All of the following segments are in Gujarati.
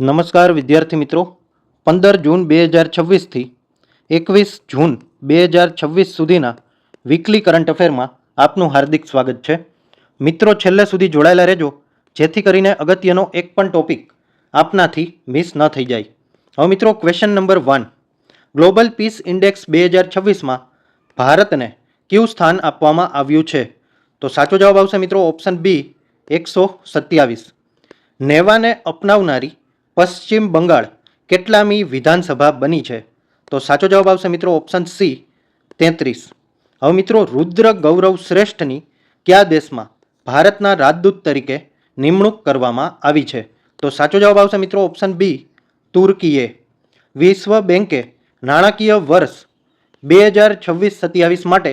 નમસ્કાર વિદ્યાર્થી મિત્રો, 15 જૂન 2026થી 21 જૂન 2026 સુધીના વીકલી કરંટ અફેરમાં આપનું હાર્દિક સ્વાગત છે. મિત્રો, છેલ્લે સુધી જોડાયેલા રહેજો, જેથી કરીને અગત્યનો એક પણ ટોપિક આપનાથી મિસ ન થઈ જાય. હવે મિત્રો, question number 1, global peace index 2026માં ભારતને કયું સ્થાન આપવામાં આવ્યું છે? તો સાચો જવાબ આવશે મિત્રો ઓપ્શન બી 127. નેવાને અપનાવનારી પશ્ચિમ બંગાળ કેટલામી વિધાનસભા બની છે? તો સાચો જવાબ આવશે મિત્રો ઓપ્શન સી 33. હવે મિત્રો, રુદ્ર ગૌરવ શ્રેષ્ઠની કયા દેશમાં ભારતના રાજદૂત તરીકે નિમણૂક કરવામાં આવી છે? તો સાચો જવાબ આવશે મિત્રો ઓપ્શન બી તુર્કીએ. વિશ્વ બેંકે નાણાકીય વર્ષ 2026-27 માટે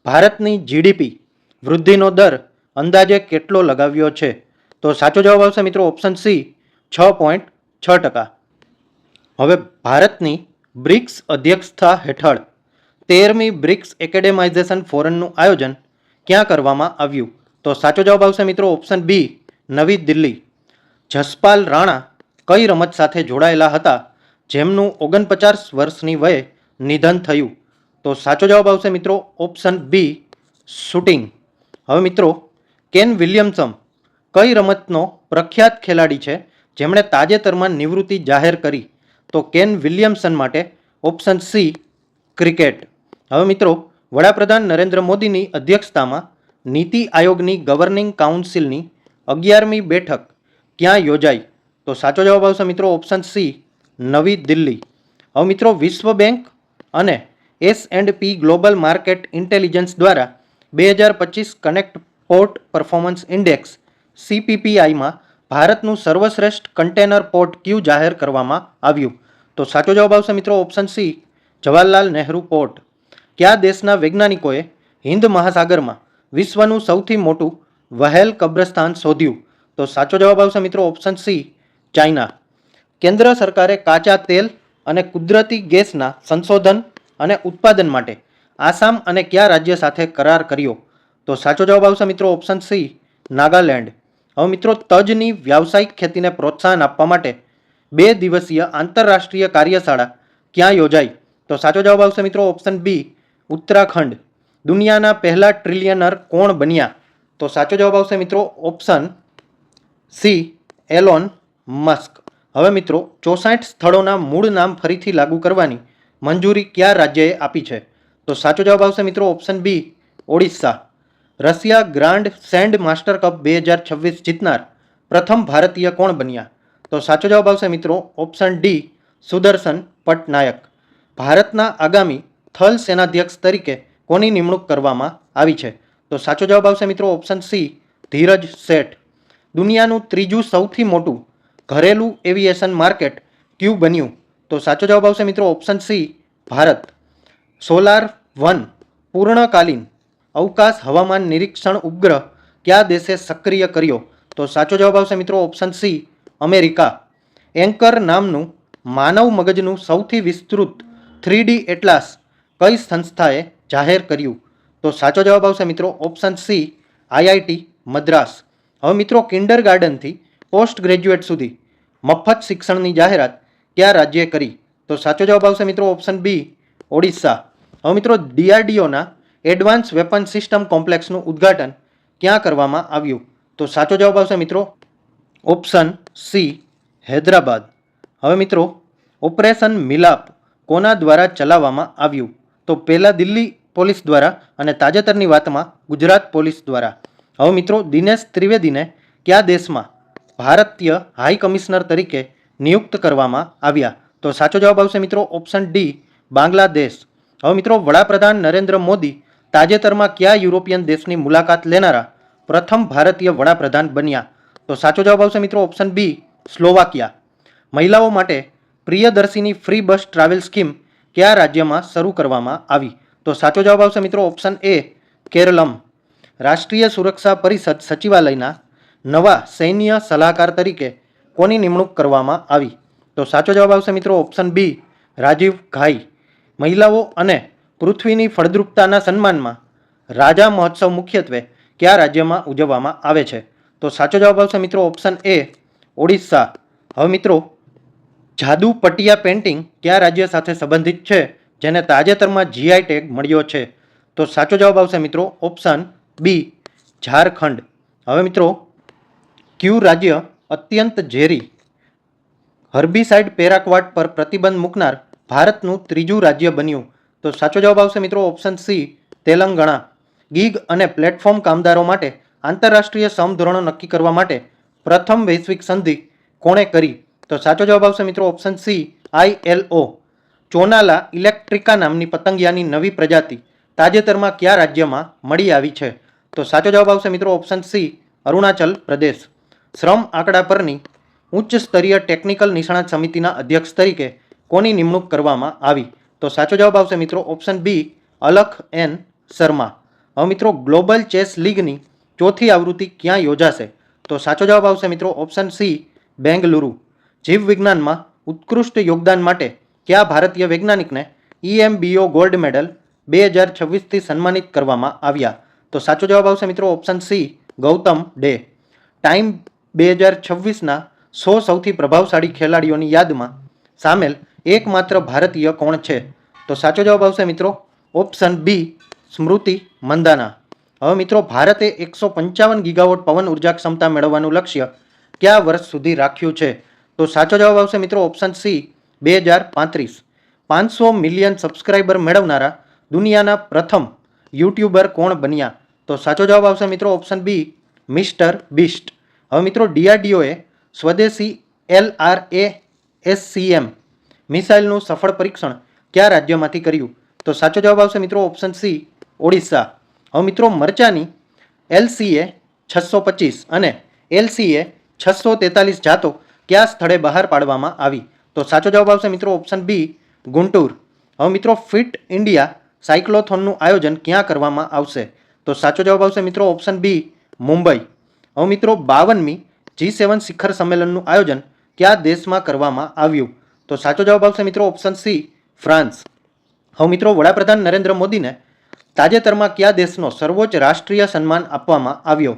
ભારતની જીડીપી વૃદ્ધિનો દર અંદાજે કેટલો લગાવ્યો છે? તો સાચો જવાબ આવશે મિત્રો ઓપ્શન સી 6.6%. હવે ભારતની બ્રિક્સ અધ્યક્ષતા હેઠળ 13મી બ્રિક્સ એકેડેમાઇઝેશન ફોરમનું આયોજન ક્યાં કરવામાં આવ્યું? તો સાચો જવાબ આવશે મિત્રો ઓપ્શન બી નવી દિલ્હી. જસપાલ રાણા કઈ રમત સાથે જોડાયેલા હતા જેમનું 49 વર્ષની વયે નિધન થયું? તો સાચો જવાબ આવશે મિત્રો ઓપ્શન બી શૂટિંગ. હવે મિત્રો, કેન વિલિયમસન કઈ રમતનો પ્રખ્યાત ખેલાડી છે જેમણે તાજેતરમાં નિવૃત્તિ જાહેર કરી? તો કેન વિલિયમસન માટે ઓપ્શન સી ક્રિકેટ. હવે મિત્રો, વડાપ્રધાન નરેન્દ્ર મોદીની અધ્યક્ષતામાં નીતિ આયોગની ગવર્નિંગ કાઉન્સિલની 11મી બેઠક ક્યાં યોજાઈ? તો સાચો જવાબ આવશે મિત્રો ઓપ્શન સી નવી દિલ્હી. હવે મિત્રો, વિશ્વ બેંક અને S&P ગ્લોબલ માર્કેટ ઇન્ટેલિજન્સ દ્વારા 2025 કનેક્ટ પોર્ટ પરફોર્મન્સ ઇન્ડેક્સ CPPIમાં ભારતનું સર્વશ્રેષ્ઠ કન્ટેનર પોર્ટ ક્યુ જાહેર કરવામાં આવ્યું? તો સાચો જવાબ આવશે મિત્રો option C Jawaharlal Nehru port. કયા દેશના વૈજ્ઞાનિકોએ હિન્દ મહાસાગરમાં વિશ્વનું સૌથી મોટું વહેલ કબ્રસ્તાન શોધ્યું? તો સાચો જવાબ આવશે મિત્રો ઓપ્શન સી ચાઇના. કેન્દ્ર સરકારે કાચા તેલ અને કુદરતી ગેસના સંશોધન અને ઉત્પાદન માટે આસામ અને કયા રાજ્ય સાથે કરાર કર્યો? તો સાચો જવાબ આવશે મિત્રો ઓપ્શન સી નાગાલેન્ડ. હવે મિત્રો, તજની વ્યાવસાયિક ખેતીને પ્રોત્સાહન આપવા માટે 2 દિવસીય આંતરરાષ્ટ્રીય કાર્યશાળા ક્યાં યોજાઈ? તો સાચો જવાબ આવશે મિત્રો ઓપ્શન બી ઉત્તરાખંડ. દુનિયાના પહેલા ટ્રિલિયનર કોણ બન્યા? તો સાચો જવાબ આવશે મિત્રો ઓપ્શન સી એલોન મસ્ક. હવે મિત્રો, 64 સ્થળોના મૂળ નામ ફરીથી લાગુ કરવાની મંજૂરી કયા રાજ્યએ આપી છે? તો સાચો જવાબ આવશે મિત્રો option B Odisha. Russia grand sand master cup 2026 જીતનાર પ્રથમ ભારતીય કોણ બન્યા? તો સાચો જવાબ આવશે મિત્રો ઓપ્શન ડી સુદર્શન પટનાયક. ભારતના આગામી થલ સેનાધ્યક્ષ તરીકે કોની નિમણૂક કરવામાં આવી છે? તો સાચો જવાબ આવશે મિત્રો ઓપ્શન સી ધીરજ શેઠ. દુનિયાનું ત્રીજું સૌથી મોટું ઘરેલું એવિએશન માર્કેટ ક્યુ બન્યું? તો સાચો જવાબ આવશે મિત્રો ઓપ્શન સી ભારત. SOLAR-1 પૂર્ણકાલીન અવકાશ હવામાન નિરીક્ષણ ઉપગ્રહ કયા દેશે સક્રિય કર્યો? તો સાચો જવાબ આવશે મિત્રો ઓપ્શન સી અમેરિકા. એન્કર નામનું માનવ મગજનું સૌથી વિસ્તૃત 3D એટલાસ કઈ સંસ્થાએ જાહેર કર્યું? તો સાચો જવાબ આવશે મિત્રો ઓપ્શન સી IIT મદ્રાસ. હવે મિત્રો, કિન્ડરગાર્ટનથી પોસ્ટ ગ્રેજ્યુએટ સુધી મફત શિક્ષણની જાહેરાત કયા રાજ્યે કરી? તો સાચો જવાબ આવશે મિત્રો ઓપ્શન બી ઓડિશા. હવે મિત્રો, DRDOના એડવાન્સ વેપન સિસ્ટમ કોમ્પ્લેક્સનું ઉદ્ઘાટન ક્યાં કરવામાં આવ્યું? તો સાચો જવાબ આવશે મિત્રો ઓપ્શન સી હૈદરાબાદ. હવે મિત્રો, ઓપરેશન મિલાપ કોના દ્વારા ચલાવવામાં આવ્યું? તો પહેલાં દિલ્હી પોલીસ દ્વારા અને તાજેતરની વાતમાં ગુજરાત પોલીસ દ્વારા. હવે મિત્રો, દિનેશ ત્રિવેદીને કયા દેશમાં ભારતીય હાઈ કમિશનર તરીકે નિયુક્ત કરવામાં આવ્યા? તો સાચો જવાબ આવશે મિત્રો ઓપ્શન ડી બાંગ્લાદેશ. હવે મિત્રો, વડાપ્રધાન નરેન્દ્ર મોદી તાજેતરમાં કયા યુરોપિયન દેશની મુલાકાત લેનારા પ્રથમ ભારતીય વડાપ્રધાન બન્યા? તો સાચો જવાબ આવશે મિત્રો ઓપ્શન બી સ્લોવાકિયા. મહિલાઓ માટે Priyadarshini free bus travel scheme કયા રાજ્યમાં શરૂ કરવામાં આવી? તો સાચો જવાબ આવશે મિત્રો ઓપ્શન એ કેરળમ. રાષ્ટ્રીય સુરક્ષા પરિષદ સચિવાલયના નવા સૈન્ય સલાહકાર તરીકે કોની નિમણૂક કરવામાં આવી? તો સાચો જવાબ આવશે મિત્રો ઓપ્શન બી રાજીવ ઘાઈ. મહિલાઓ અને પૃથ્વીની ફળદ્રુપતાના સન્માનમાં રાજા મહોત્સવ મુખ્યત્વે કયા રાજ્યમાં ઉજવવામાં આવે છે? તો સાચો જવાબ આવશે મિત્રો ઓપ્શન એ ઓડિશા. હવે મિત્રો, જાદુ પટિયા પેઇન્ટિંગ કયા રાજ્ય સાથે સંબંધિત છે જેને તાજેતરમાં જીઆઈ ટેગ મળ્યો છે? તો સાચો જવાબ આવશે મિત્રો ઓપ્શન બી ઝારખંડ. હવે મિત્રો કયું રાજ્ય અત્યંત ઝેરી હર્બિસાઇડ પેરાક્વાટ પર પ્રતિબંધ મૂકનાર ભારતનું ત્રીજું રાજ્ય બન્યું? તો સાચો જવાબ આવશે મિત્રો ઓપ્શન સી તેલંગાણા. ગીગ અને પ્લેટફોર્મ કામદારો માટે આંતરરાષ્ટ્રીય સમધોરણો નક્કી કરવા માટે પ્રથમ વૈશ્વિક સંધિ કોણે કરી? તો સાચો જવાબ આવશે મિત્રો ઓપ્શન સી ILO. ચોનાલા ઇલેક્ટ્રિકા નામની પતંગિયાની નવી પ્રજાતિ તાજેતરમાં કયા રાજ્યમાં મળી આવી છે? તો સાચો જવાબ આવશે મિત્રો ઓપ્શન સી અરુણાચલ પ્રદેશ. શ્રમ આંકડા પરની ઉચ્ચ સ્તરીય ટેકનિકલ નિષ્ણાત સમિતિના અધ્યક્ષ તરીકે કોની નિમણૂક કરવામાં આવી? તો સાચો જવાબ આવશે મિત્રો ઓપ્શન બી અલખ એન શર્મા. હવે મિત્રો ગ્લોબલ ચેસ લીગની ચોથી આવૃત્તિ ક્યાં યોજાશે? તો સાચો જવાબ આવશે મિત્રો ઓપ્શન સી બેંગલુરુ. જીવ વિજ્ઞાનમાં ઉત્કૃષ્ટ યોગદાન માટે કયા ભારતીય વૈજ્ઞાનિકને EMBO ગોલ્ડ મેડલ 2026થી સન્માનિત કરવામાં આવ્યા? તો સાચો જવાબ આવશે મિત્રો option C Gautam De. Time 2026ના 100 સૌથી પ્રભાવશાળી ખેલાડીઓની યાદમાં સામેલ એકમાત્ર ભારતીય કોણ છે? તો સાચો જવાબ આવશે મિત્રો ઓપ્શન બી સ્મૃતિ મંદાના. હવે મિત્રો ભારતે 155 ગીગાવોટ પવન ઉર્જા ક્ષમતા મેળવવાનું લક્ષ્ય કયા વર્ષ સુધી રાખ્યું છે? તો સાચો જવાબ આવશે મિત્રો ઓપ્શન સી 2035. 500 મિલિયન સબસ્ક્રાઇબર મેળવનારા દુનિયાના પ્રથમ યુટ્યુબર કોણ બન્યા? તો સાચો જવાબ આવશે મિત્રો ઓપ્શન બી મિસ્ટર બીસ્ટ. હવે મિત્રો DRDOએ સ્વદેશી LRASCM મિસાઇલનું સફળ પરીક્ષણ કયા રાજ્યમાંથી કર્યું? તો સાચો જવાબ આવશે મિત્રો ઓપ્શન સી ઓડિશા. હવે મિત્રો મરચાની LCA 625 અને LCA 643 જાતો કયા સ્થળે બહાર પાડવામાં આવી? તો સાચો જવાબ આવશે મિત્રો ઓપ્શન બી ગુંટુર. હવે મિત્રો ફિટ ઇન્ડિયા સાયક્લોથોનનું આયોજન ક્યાં કરવામાં આવશે? તો સાચો જવાબ આવશે મિત્રો ઓપ્શન બી મુંબઈ. હવે મિત્રો 52મી G7 શિખર સંમેલનનું આયોજન કયા દેશમાં કરવામાં આવ્યું? તો સાચો જવાબ આવશે મિત્રો ઓપ્શન સી ફ્રાન્સ. હવે મિત્રો વડાપ્રધાન નરેન્દ્ર મોદીને તાજેતરમાં કયા દેશનો સર્વોચ્ચ રાષ્ટ્રીય સન્માન આપવામાં આવ્યો?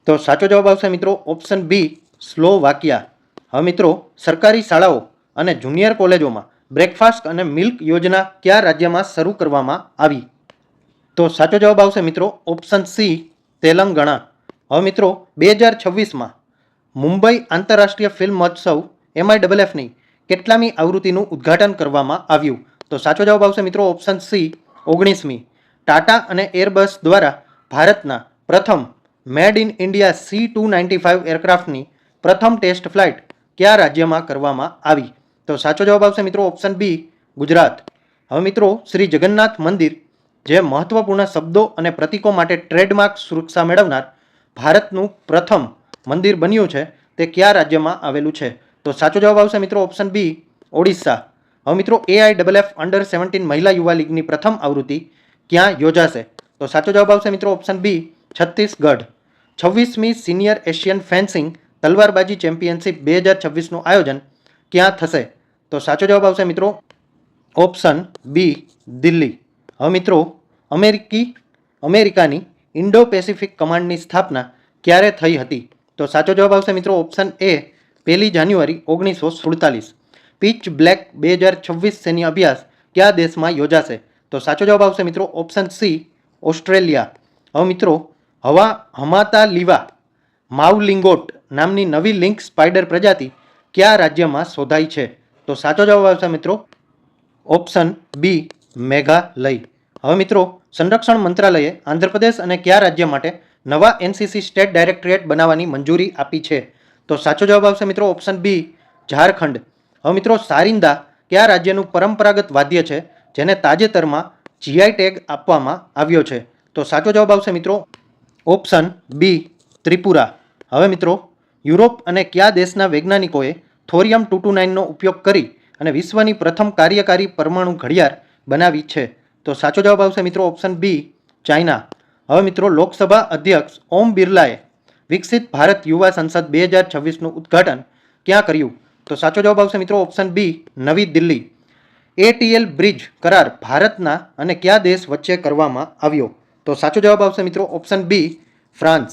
તો સાચો જવાબ આવશે મિત્રો ઓપ્શન બી સ્લોવાકિયા. હવે મિત્રો સરકારી શાળાઓ અને જુનિયર કોલેજોમાં બ્રેકફાસ્ટ અને મિલ્ક યોજના કયા રાજ્યમાં શરૂ કરવામાં આવી? તો સાચો જવાબ આવશે મિત્રો ઓપ્શન સી તેલંગાણા. હવે મિત્રો 2026માં મુંબઈ આંતરરાષ્ટ્રીય ફિલ્મ મહોત્સવ MIFFની કેટલામી આવૃત્તિનું ઉદ્ઘાટન કરવામાં આવ્યું? તો સાચો જવાબ આવશે મિત્રો ઓપ્શન સી 19મી. ટાટા અને એરબસ દ્વારા ભારતના પ્રથમ મેડ ઇન ઇન્ડિયા C295 એરક્રાફ્ટની પ્રથમ ટેસ્ટ ફ્લાઇટ કયા રાજ્યમાં કરવામાં આવી? તો સાચો જવાબ આવશે મિત્રો ઓપ્શન બી ગુજરાત. હવે મિત્રો શ્રી જગન્નાથ મંદિર જે મહત્વપૂર્ણ શબ્દો અને પ્રતીકો માટે ટ્રેડમાર્ક સુરક્ષા મેળવનાર ભારતનું પ્રથમ મંદિર બન્યું છે તે કયા રાજ્યમાં આવેલું છે? તો સાચો જવાબ આવશે મિત્રો ઓપ્શન બી ઓડિશા. હવે મિત્રો AIFF અંડર 17 મહિલા યુવા લીગની પ્રથમ આવૃત્તિ ક્યાં યોજાશે? તો સાચો જવાબ આવશે મિત્રો ઓપ્શન બી છત્તીસગઢ. 26મી સિનિયર એશિયન ફેન્સિંગ તલવારબાજી ચેમ્પિયનશિપ 2026નું આયોજન ક્યાં થશે? તો સાચો જવાબ આવશે મિત્રો ઓપ્શન બી દિલ્હી. હવે મિત્રો અમેરિકાની ઇન્ડો પેસિફિક કમાન્ડની સ્થાપના ક્યારે થઈ હતી? તો સાચો જવાબ આવશે મિત્રો option A 1 January 1947. Pitch black 2026 સૈન્ય અભ્યાસ કયા દેશમાં યોજાશે? તો સાચો જવાબ આવશે મિત્રો ઓપ્શન સી ઓસ્ટ્રેલિયા. હવે મિત્રો હમાતા લીવા માવલિંગોટ નામની નવી લિંક સ્પાઈડર પ્રજાતિ કયા રાજ્યમાં શોધાઈ છે? તો સાચો જવાબ આવશે મિત્રો ઓપ્શન બી મેઘાલય. હવે મિત્રો સંરક્ષણ મંત્રાલયે આંધ્રપ્રદેશ અને કયા રાજ્ય માટે નવા NCC સ્ટેટ ડાયરેક્ટરેટ બનાવવાની મંજૂરી આપી છે? તો સાચો જવાબ આવશે મિત્રો ઓપ્શન બી ઝારખંડ. હવે મિત્રો સારિંદા કયા રાજ્યનું પરંપરાગત વાદ્ય છે જેને તાજેતરમાં GI ટેગ આપવામાં આવ્યો છે? તો સાચો જવાબ આવશે મિત્રો ઓપ્શન બી ત્રિપુરા. હવે મિત્રો યુરોપ અને કયા દેશના વૈજ્ઞાનિકોએ થોરિયમ 229નો ઉપયોગ કરી અને વિશ્વની પ્રથમ કાર્યકારી પરમાણુ ઘડિયાળ બનાવી છે? તો સાચો જવાબ આવશે મિત્રો ઓપ્શન બી ચાઇના. હવે મિત્રો લોકસભા અધ્યક્ષ ઓમ બિરલાએ વિકસિત ભારત યુવા સંસદ 2026નું ઉદ્ઘાટન ક્યાં કર્યું? તો સાચો જવાબ આવશે મિત્રો ઓપ્શન બી નવી દિલ્હી. ATL બ્રિજ કરાર ભારતના અને કયા દેશ વચ્ચે કરવામાં આવ્યો? તો સાચો જવાબ આવશે મિત્રો ઓપ્શન બી ફ્રાન્સ.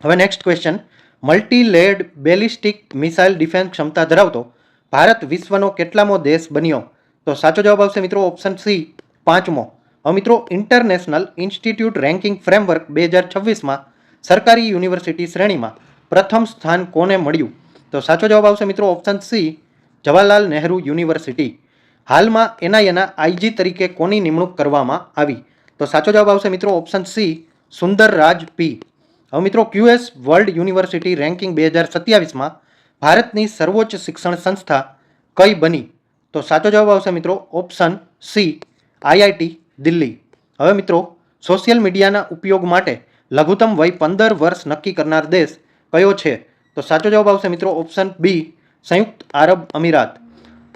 હવે next question, multi layered ballistic missile defence ક્ષમતા ધરાવતો ભારત વિશ્વનો કેટલામો દેશ બન્યો? તો સાચો જવાબ આવશે મિત્રો ઓપ્શન સી 5મો. હવે મિત્રો ઇન્ટરનેશનલ ઇન્સ્ટિટ્યૂટ રેન્કિંગ ફ્રેમવર્ક 2026માં સરકારી યુનિવર્સિટી શ્રેણીમાં પ્રથમ સ્થાન કોને મળ્યું? તો સાચો જવાબ આવશે મિત્રો option C Jawaharlal Nehru university. હાલમાં એનઆઈએના આઈજી તરીકે કોની નિમણૂક કરવામાં આવી? તો સાચો જવાબ આવશે મિત્રો ઓપ્શન સી સુંદર રાજ પી. હવે મિત્રો ક્યુએસ વર્લ્ડ યુનિવર્સિટી રેન્કિંગ 2027માં ભારતની સર્વોચ્ચ શિક્ષણ સંસ્થા કઈ બની? તો સાચો જવાબ આવશે મિત્રો ઓપ્શન સી આઈઆઈટી દિલ્હી. હવે મિત્રો સોશિયલ મીડિયાના ઉપયોગ માટે લઘુત્તમ વય 15 વર્ષ નક્કી કરનાર દેશ કયો છે? તો સાચો જવાબ આવશે મિત્રો ઓપ્શન બી સંયુક્ત આરબ અમીરાત.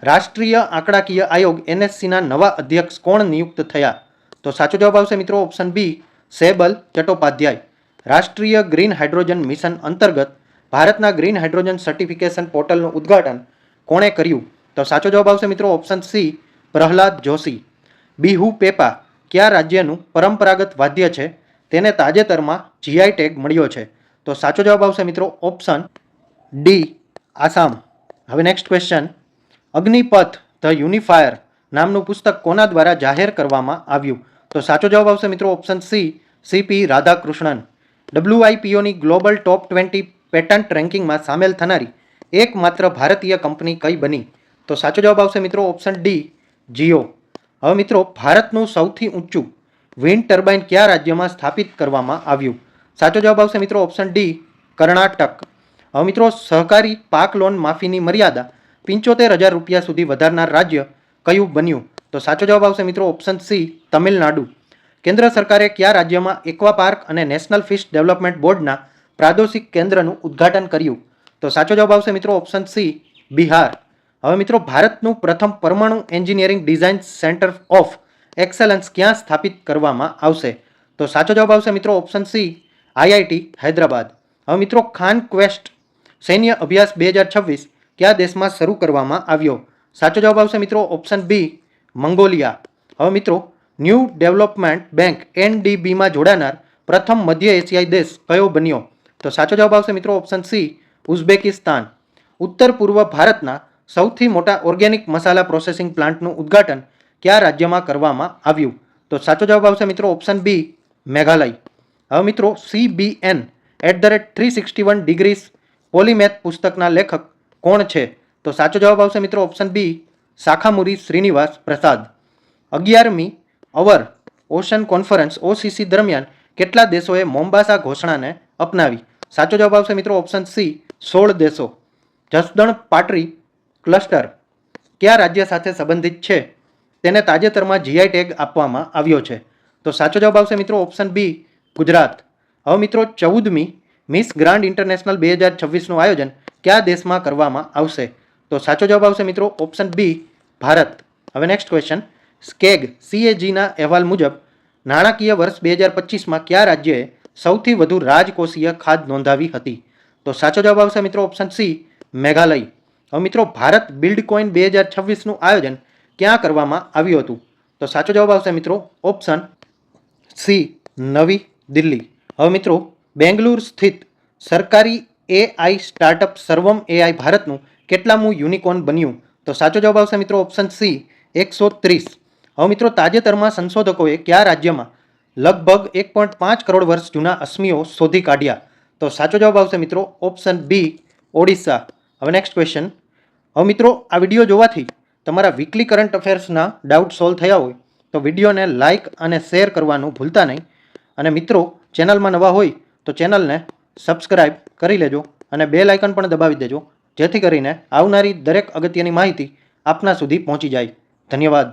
રાષ્ટ્રીય આંકડાકીય આયોગ એનએસસીના નવા અધ્યક્ષ કોણ નિયુક્ત થયા? તો સાચો જવાબ આવશે મિત્રો ઓપ્શન બી સેબલ ચટ્ટોપાધ્યાય. રાષ્ટ્રીય ગ્રીન હાઇડ્રોજન મિશન અંતર્ગત ભારતના ગ્રીન હાઇડ્રોજન સર્ટિફિકેશન પોર્ટલનું ઉદ્ઘાટન કોણે કર્યું? તો સાચો જવાબ આવશે મિત્રો ઓપ્શન સી પ્રહલાદ જોશી. બિહુ પેપા કયા રાજ્યનું પરંપરાગત વાદ્ય છે? તેને તાજેતરમાં જીઆઈ ટેગ મળ્યો છે. તો સાચો જવાબ આવશે મિત્રો ઓપ્શન ડી આસામ. હવે next question, Agnipath the unifier નામનું પુસ્તક કોના દ્વારા જાહેર કરવામાં આવ્યું? તો સાચો જવાબ આવશે મિત્રો ઓપ્શન સી સીપી રાધાકૃષ્ણન. ડબ્લ્યુઆઈપીઓની ગ્લોબલ ટોપ 20 પેટન્ટ રેન્કિંગમાં સામેલ થનારી એકમાત્ર ભારતીય કંપની કઈ બની? તો સાચો જવાબ આવશે મિત્રો ઓપ્શન ડી જીઓ. હવે મિત્રો ભારતનું સૌથી ઊંચું વિન્ડ ટર્બાઇન કયા રાજ્યમાં સ્થાપિત કરવામાં આવ્યું? સાચો જવાબ આવશે મિત્રો ઓપ્શન ડી કર્ણાટક. હવે મિત્રો સહકારી પાક લોન માફીની મર્યાદા 75,000 રૂપિયા સુધી વધારનાર રાજ્ય કયું બન્યું? તો સાચો જવાબ આવશે મિત્રો ઓપ્શન સી તમિલનાડુ. કેન્દ્ર સરકારે કયા રાજ્યમાં એક્વા પાર્ક અને નેશનલ ફિશ ડેવલપમેન્ટ બોર્ડના પ્રાદેશિક કેન્દ્રનું ઉદ્ઘાટન કર્યું? તો સાચો જવાબ આવશે મિત્રો ઓપ્શન સી બિહાર. હવે મિત્રો ભારતનું પ્રથમ પરમાણુ engineering design centre of excellence ક્યાં સ્થાપિત કરવામાં આવશે? તો સાચો જવાબ આવશે મિત્રો ઓપ્શન સી આઈઆઈટી હૈદરાબાદ. હવે મિત્રો ખાન ક્વેસ્ટ સૈન્ય અભ્યાસ 2026 કયા દેશમાં શરૂ કરવામાં આવ્યો? સાચો જવાબ આવશે મિત્રો ઓપ્શન બી મંગોલિયા. હવે મિત્રો ન્યૂ ડેવલપમેન્ટ બેંક એનડીબીમાં જોડાનાર પ્રથમ મધ્ય એશિયાઈ દેશ કયો બન્યો? તો સાચો જવાબ આવશે મિત્રો ઓપ્શન સી ઉઝબેકિસ્તાન. ઉત્તર પૂર્વ ભારતના સૌથી મોટા ઓર્ગેનિક મસાલા પ્રોસેસિંગ પ્લાન્ટનું ઉદ્ઘાટન કયા રાજ્યમાં કરવામાં આવ્યું? તો સાચો જવાબ આવશે મિત્રો ઓપ્શન બી મેઘાલય. હવે મિત્રો CBN@361 ડિગ્રીઝ પોલીમેથ પુસ્તકના લેખક કોણ છે? તો સાચો જવાબ આવશે મિત્રો ઓપ્શન બી શાખામુરી શ્રીનિવાસ પ્રસાદ. 11મી અવર ઓશન કોન્ફરન્સ OCC દરમિયાન કેટલા દેશોએ મોમ્બાસા ઘોષણાને અપનાવી? સાચો જવાબ આવશે મિત્રો ઓપ્શન સી 16 દેશો. જસદણ પાટરી ક્લસ્ટર કયા રાજ્ય સાથે સંબંધિત છે? તેને તાજેતરમાં જીઆઈ ટેગ આપવામાં આવ્યો છે. તો સાચો જવાબ આવશે મિત્રો ઓપ્શન બી ગુજરાત. હવે મિત્રો 14મી મિસ ગ્રાન્ડ ઇન્ટરનેશનલ 2026નું આયોજન કયા દેશમાં કરવામાં આવશે? તો સાચો જવાબ આવશે મિત્રો ઓપ્શન બી ભારત. હવે નેક્સ્ટ ક્વેશ્ચન, CAGના અહેવાલ મુજબ નાણાકીય વર્ષ 2025માં કયા રાજ્યએ સૌથી વધુ રાજકોષીય ખાધ નોંધાવી હતી? તો સાચો જવાબ આવશે મિત્રો ઓપ્શન સી મેઘાલય. હવે મિત્રો ભારત બિલ્ડકોઇન 2026નું આયોજન ક્યાં કરવામાં આવ્યું હતું? તો સાચો જવાબ આવશે મિત્રો ઓપ્શન સી નવી દિલ્હી. હવે મિત્રો બેંગલુરુ સ્થિત સરકારી AI સ્ટાર્ટઅપ સર્વમ AI ભારતનું કેટલામું યુનિકોર્ન બન્યું? તો સાચો જવાબ આવશે મિત્રો ઓપ્શન સી 130. હવે મિત્રો તાજેતરમાં સંશોધકોએ કયા રાજ્યમાં લગભગ 1.5 કરોડ વર્ષ જૂના અશ્મિઓ શોધી કાઢ્યા? તો સાચો જવાબ આવશે મિત્રો ઓપ્શન બી ઓડિશા. હવે નેક્સ્ટ ક્વેશ્ચન, હવે મિત્રો આ વિડીયો જોવાથી તમારા વીકલી કરંટ અફેર્સના ડાઉટ સોલ્વ થયા હોય તો વિડીયોને લાઇક અને શેર કરવાનું ભૂલતા નહીં. અને મિત્રો ચેનલમાં નવા હોય તો ચેનલને સબસ્ક્રાઈબ કરી લેજો અને બેલ આઇકન પણ દબાવી દેજો, જેથી કરીને આવનારી દરેક અગત્યની માહિતી આપના સુધી પહોંચી જાય. ધન્યવાદ.